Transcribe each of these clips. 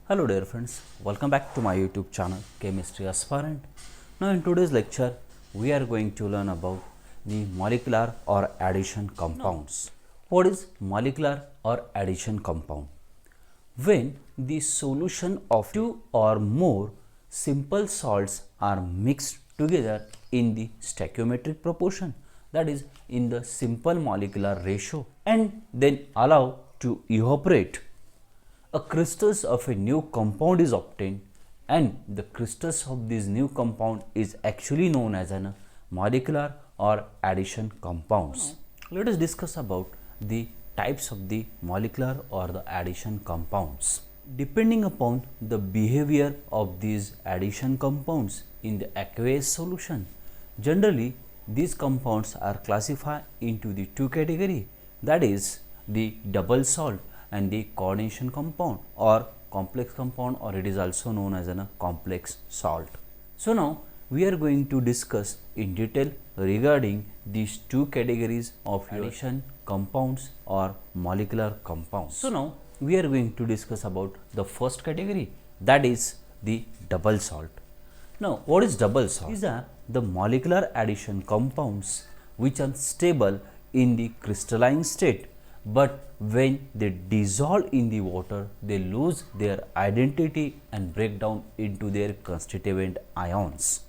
Hello dear friends, welcome back to my YouTube channel Chemistry Aspirant. Now in today's lecture we are going to learn about the molecular or addition compounds. What is molecular or addition compound? When the solution of two or more simple salts are mixed together in the stoichiometric proportion, that is in the simple molecular ratio, and then allow to evaporate, a crystals of a new compound is obtained, and the crystals of this new compound is actually known as a molecular or addition compounds. Let us discuss about the types of the molecular or the addition compounds. Depending upon the behavior of these addition compounds in the aqueous solution, generally these compounds are classified into the two categories, that is the double salt and the coordination compound or complex compound, or it is also known as a complex salt. So now we are going to discuss in detail regarding these two categories of addition compounds or molecular compounds. So now we are going to discuss about the first category, that is the double salt. Now what is double salt? These are the molecular addition compounds which are stable in the crystalline state, but when they dissolve in the water, they lose their identity and break down into their constituent ions.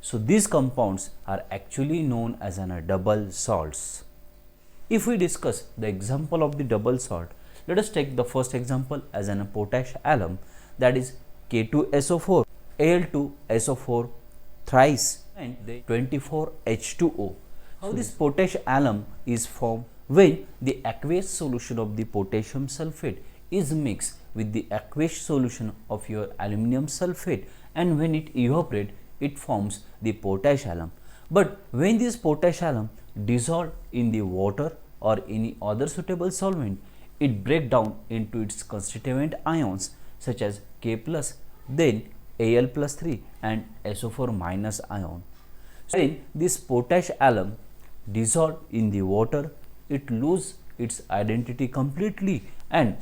So these compounds are actually known as double salts. If we discuss the example of the double salt, let us take the first example as potash alum, that is K2SO4, Al2SO4 thrice, and the 24 H2O. How this potash alum is formed? When the aqueous solution of the potassium sulphate is mixed with the aqueous solution of your aluminum sulphate, and when it evaporates, it forms the potash alum. But when this potash alum dissolves in the water or any other suitable solvent, it breaks down into its constituent ions such as K plus, then Al plus 3 and SO4 minus ion. So when this potash alum dissolves in the water, it loses its identity completely and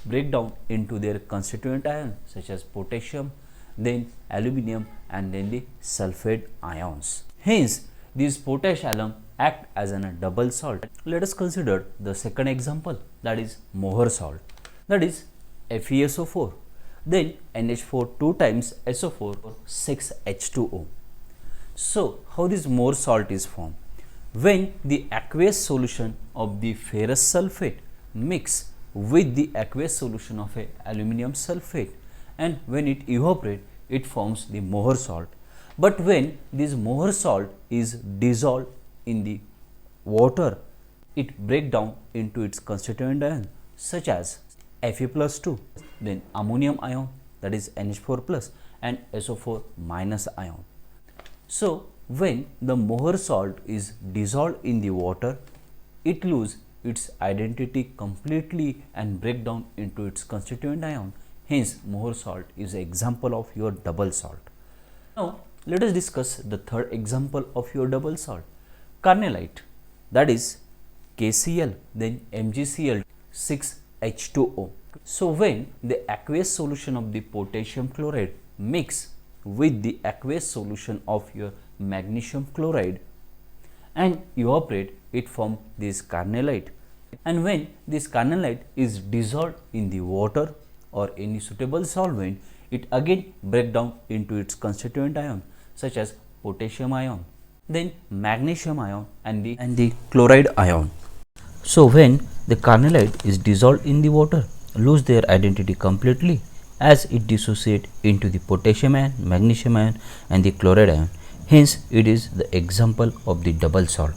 break down into their constituent ion such as potassium, then aluminium, and then the sulphate ions. Hence, these potash alum act as a double salt. Let us consider the second example, that is Mohr salt, that is FeSO4, then NH4 2 times SO4 6 H2O. So how this Mohr salt is formed? When the aqueous solution of the ferrous sulphate mix with the aqueous solution of a aluminum sulphate, and when it evaporates, it forms the Mohr salt. But when this Mohr salt is dissolved in the water, it breaks down into its constituent ion such as Fe plus 2, then ammonium ion, that is NH4 plus, and SO4 minus ion. So when the Mohr salt is dissolved in the water, it loses its identity completely and break down into its constituent ion. Hence, Mohr salt is an example of your double salt. Now, let us discuss the third example of your double salt, Carnalite, that is KCl, then MgCl 6 H2O. So when the aqueous solution of the potassium chloride mix with the aqueous solution of your magnesium chloride and evaporate, it forms this Carnalite, and when this Carnalite is dissolved in the water or any suitable solvent, it again break down into its constituent ion such as potassium ion, then magnesium ion, and the chloride ion. So when the Carnalite is dissolved in the water, lose their identity completely as it dissociate into the potassium ion, magnesium ion, and the chloride ion. Hence, it is the example of the double salt.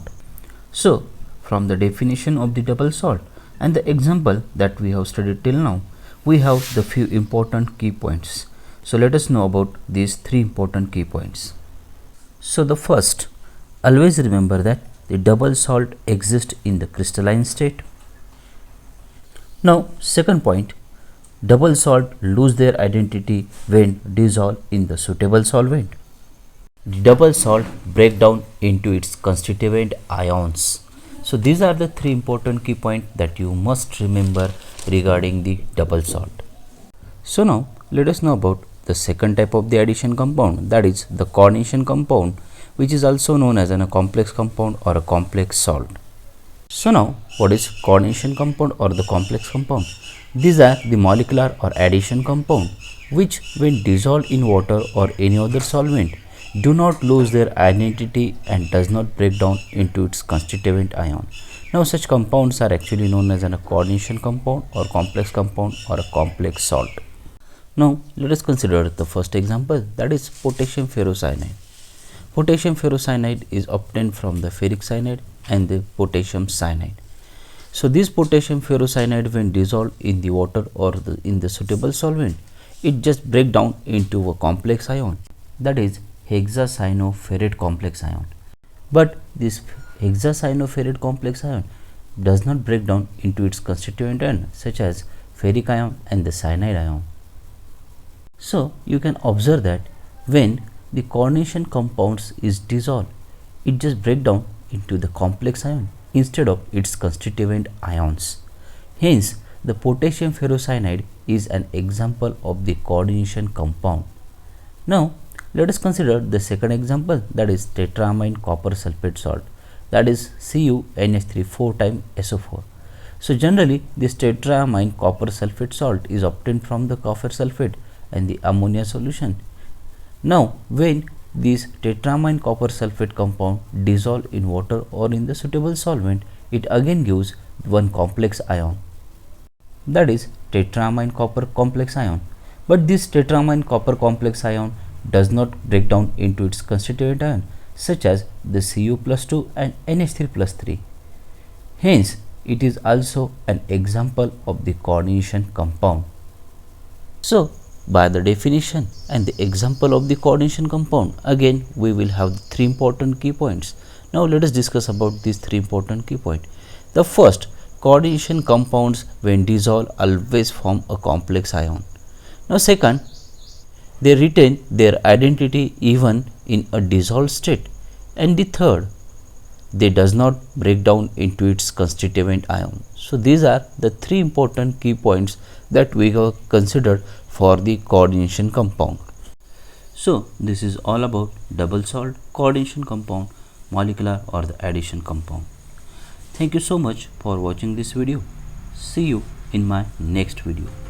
So, from the definition of the double salt and the example that we have studied till now, we have the few important key points. So, let us know about these three important key points. So, the first, always remember that the double salt exists in the crystalline state. Now, second point, double salt lose their identity when dissolved in the suitable solvent. The double salt break down into its constituent ions. So these are the three important key points that you must remember regarding the double salt. So now let us know about the second type of the addition compound, that is the coordination compound, which is also known as a complex compound or a complex salt. So now what is coordination compound or the complex compound? These are the molecular or addition compound which when dissolved in water or any other solvent do not lose their identity and does not break down into its constituent ion. Now such compounds are actually known as a coordination compound or complex compound or a complex salt. Now let us consider the first example, that is potassium ferrocyanide. Potassium ferrocyanide is obtained from the ferric cyanide and the potassium cyanide. So this potassium ferrocyanide when dissolved in the water or in the suitable solvent, it just break down into a complex ion, that is hexacyanoferrate complex ion. But this hexacyanoferrate complex ion does not break down into its constituent ion such as ferric ion and the cyanide ion. So you can observe that when the coordination compounds is dissolved, it just break down into the complex ion instead of its constituent ions. Hence, the potassium ferrocyanide is an example of the coordination compound. Now, let us consider the second example, that is tetraammine copper sulphate salt, that is CuNH3 4 times SO4. So generally this tetraammine copper sulphate salt is obtained from the copper sulphate and the ammonia solution. Now when this tetraammine copper sulphate compound dissolve in water or in the suitable solvent, it again gives one complex ion, that is tetraammine copper complex ion. But this tetraammine copper complex ion does not break down into its constituent ion such as the Cu+2 and NH3+3. Hence, it is also an example of the coordination compound. So, by the definition and the example of the coordination compound, again we will have three important key points. Now let us discuss about these three important key points. The first, coordination compounds when dissolved always form a complex ion. Now second, they retain their identity even in a dissolved state. And the third, they does not break down into its constituent ion. So these are the three important key points that we have considered for the coordination compound. So this is all about double salt, coordination compound, molecular or the addition compound. Thank you so much for watching this video. See you in my next video.